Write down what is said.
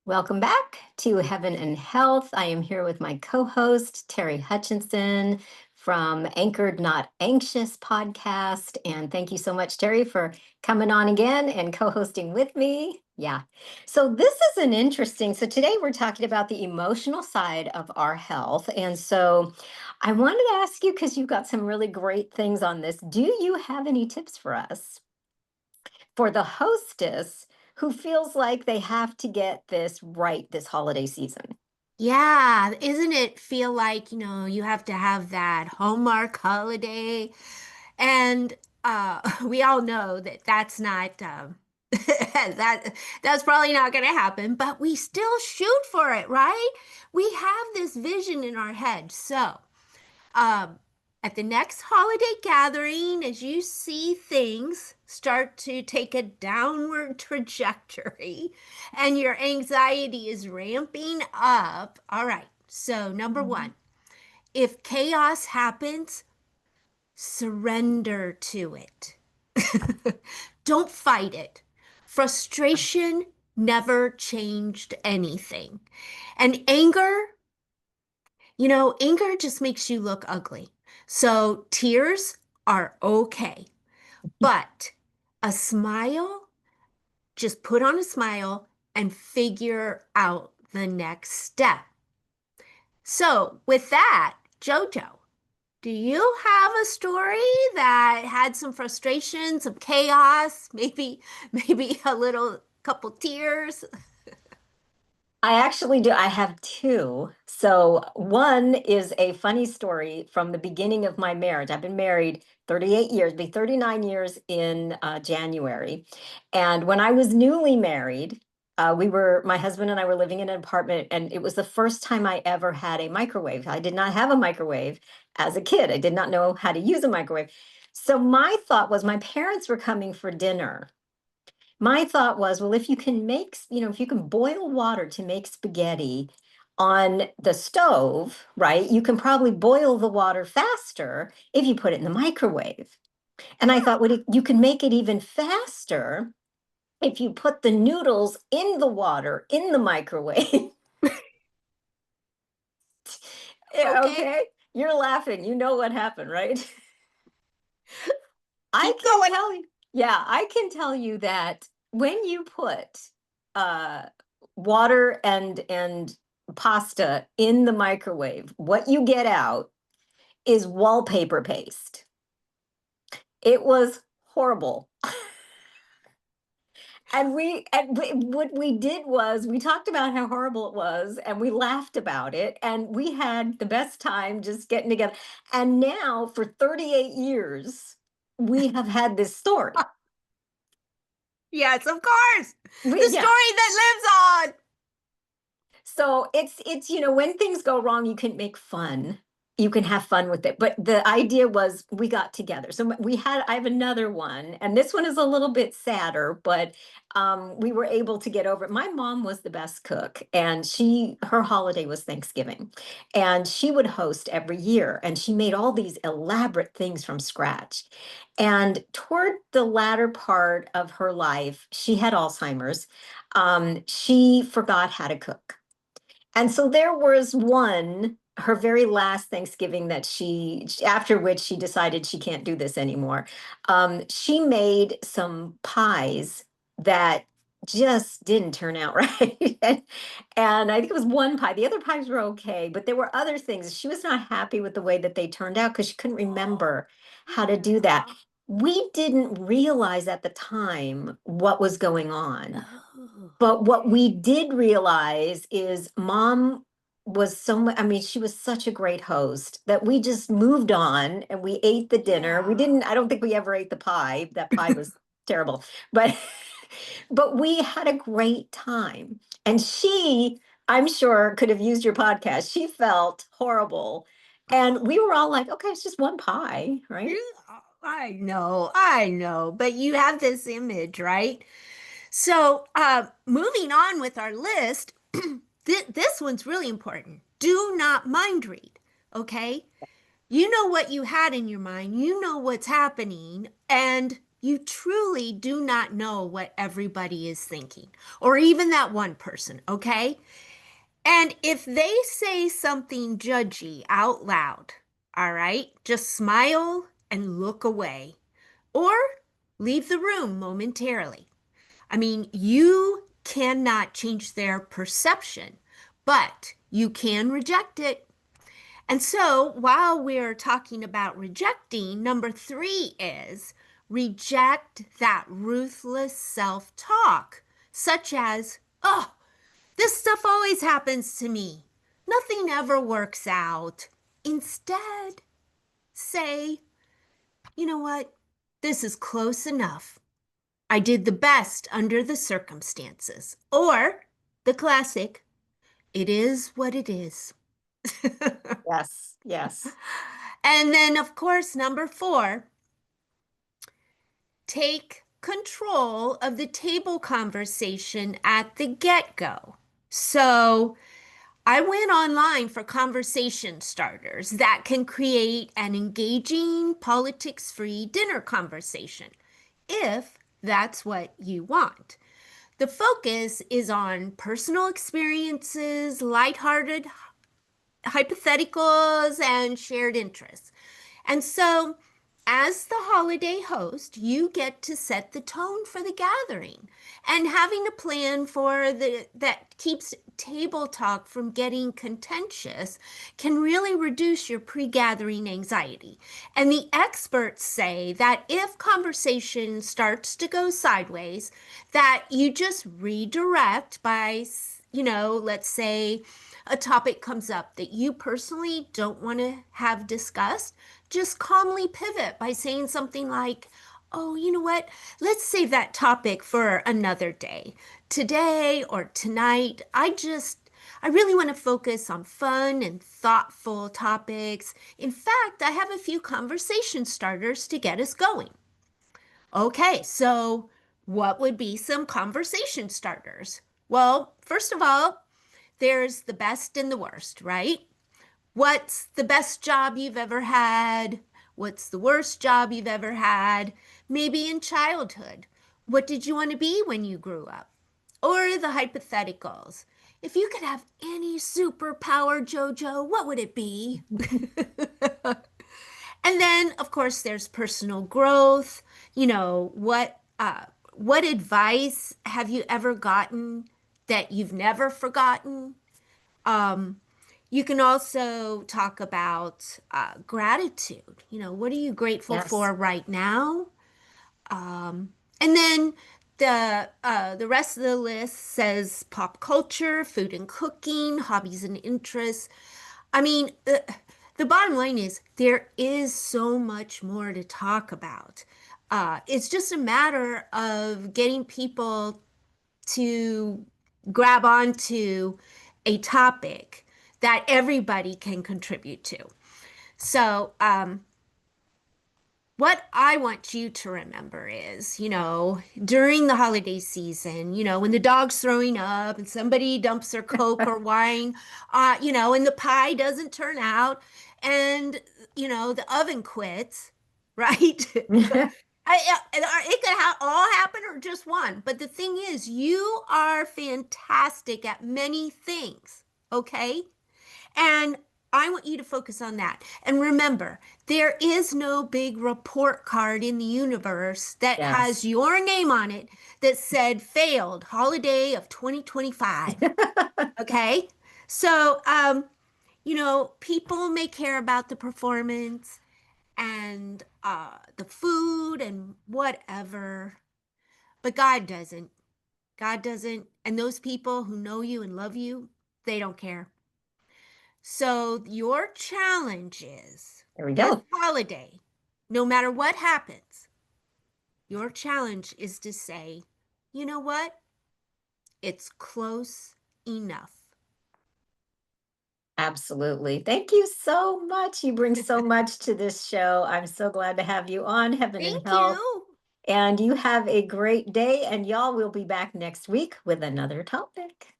Welcome back to Heaven and Health. I am here with my co-host, Terri Hutchinson from Anchored Not Anxious podcast. And thank you so much, Terri, for coming on again and co-hosting with me. Yeah. So this is an interesting, so today we're talking about the emotional side of our health. And so I wanted to ask you, because you've got some really great things on this, do you have any tips for us? For the hostess who feels like they have to get this right this holiday season. Yeah, isn't it feel like, you have to have that Hallmark holiday? And we all know that that's not that's probably not going to happen, but we still shoot for it, right? We have this vision in our head. So, um, at the next holiday gathering, as you see things start to take a downward trajectory and your anxiety is ramping up, all right. So, number Mhm. one, if chaos happens, surrender to it. Don't fight it. Frustration never changed anything. And anger just makes you look ugly. So tears are okay. But a smile, just put on a smile and figure out the next step. So, with that, JoJo, do you have a story that had some frustration, some chaos, maybe a little couple tears? I actually do. I have two. So one is a funny story from the beginning of my marriage. I've been married 38 years, be 39 years in January. And when I was newly married, my husband and I were living in an apartment, and it was the first time I ever had a microwave. I did not have a microwave as a kid. I did not know how to use a microwave. So my thought was my parents were coming for dinner. My thought was, well, if you can make, if you can boil water to make spaghetti on the stove, right, you can probably boil the water faster if you put it in the microwave. And I thought, you can make it even faster if you put the noodles in the water in the microwave. Yeah, Okay, okay, you're laughing. You know what happened, right? I keep can going. tell you, yeah, I can tell you that when you put uh, water and pasta in the microwave, what you get out is wallpaper paste. It was horrible. What we did was we talked about how horrible it was and we laughed about it and we had the best time just getting together. And now for 38 years, we have had this story. Yes, of course. The Yeah. story that lives on. So it's when things go wrong, you can make fun. You can have fun with it. But the idea was we got together. So I have another one, and this one is a little bit sadder, but we were able to get over it. My mom was the best cook, and her holiday was Thanksgiving, and she would host every year, and she made all these elaborate things from scratch. And toward the latter part of her life, she had Alzheimer's. She forgot how to cook. And so there was her very last Thanksgiving after which she decided she can't do this anymore. She made some pies that just didn't turn out right. And I think it was one pie. The other pies were okay, but there were other things. She was not happy with the way that they turned out because she couldn't remember how to do that. We didn't realize at the time what was going on. Oh, But what we did realize is mom was I mean, she was such a great host that we just moved on and we ate the dinner. I don't think we ever ate the pie. That pie was terrible. But but we had a great time. And I'm sure, could have used your podcast. She felt horrible. And we were all like, okay, it's just one pie, yeah, right? I know, but you have this image, right? So, moving on with our list, this one's really important. Do not mind read, okay? You know what you had in your mind, you know what's happening, and You truly do not know what everybody is thinking, or even that one person, okay? And if they say something judgy out loud, all right, just smile and look away or leave the room momentarily. I mean, you cannot change their perception, but you can reject it. And so, while we're talking about rejecting, number three is reject that ruthless self talk, such as, oh, this stuff always happens to me. Nothing ever works out. Instead, say, you know what? This is close enough. I did the best under the circumstances. Or the classic, it is what it is. Yes, yes, And then, of course, number four, take control of the table conversation at the get go. So, I went online for conversation starters that can create an engaging, politics free dinner conversation, if that's what you want. The focus is on personal experiences, lighthearted hypotheticals, and shared interests. And so, as the holiday host, you get to set the tone for the gathering. And having a plan for the that keeps table talk from getting contentious can really reduce your pre-gathering anxiety. And the experts say that if conversation starts to go sideways, that you just redirect by, let's say a topic comes up that you personally don't want to have discussed, just calmly pivot by saying something like, oh, you know what? Let's save that topic for another day. Today or tonight, I really want to focus on fun and thoughtful topics. In fact, I have a few conversation starters to get us going. Okay, so what would be some conversation starters? Well, first of all, there's the best and the worst, right? What's the best job you've ever had? What's the worst job you've ever had? Maybe in childhood. What did you want to be when you grew up? Or the hypotheticals. If you could have any superpower, JoJo, what would it be? And then, of course, there's personal growth. What advice have you ever gotten that you've never forgotten? Um, you can also talk about gratitude. What are you grateful yes, for right now? And then the rest of the list says pop culture, food and cooking, hobbies and interests. I mean, the bottom line is there is so much more to talk about. It's just a matter of getting people to grab onto a topic that everybody can contribute to. So, what I want you to remember is, during the holiday season, when the dog's throwing up and somebody dumps their Coke or wine, and the pie doesn't turn out and, the oven quits, right? It could all happen or just one. But the thing is, you are fantastic at many things, okay? And I want you to focus on that. And remember, there is no big report card in the universe that has yes. your name on it that said failed holiday of 2025. Okay? So, people may care about the performance and the food and whatever, but God doesn't. God doesn't. And those people who know you and love you, they don't care. So, your challenge is There we this go. holiday, no matter what happens, your challenge is to say, you know what? It's close enough. Absolutely. Thank you so much. You bring so much to this show. I'm so glad to have you on Heaven and Thank Health. you. And you have a great day. And y'all will be back next week with another topic.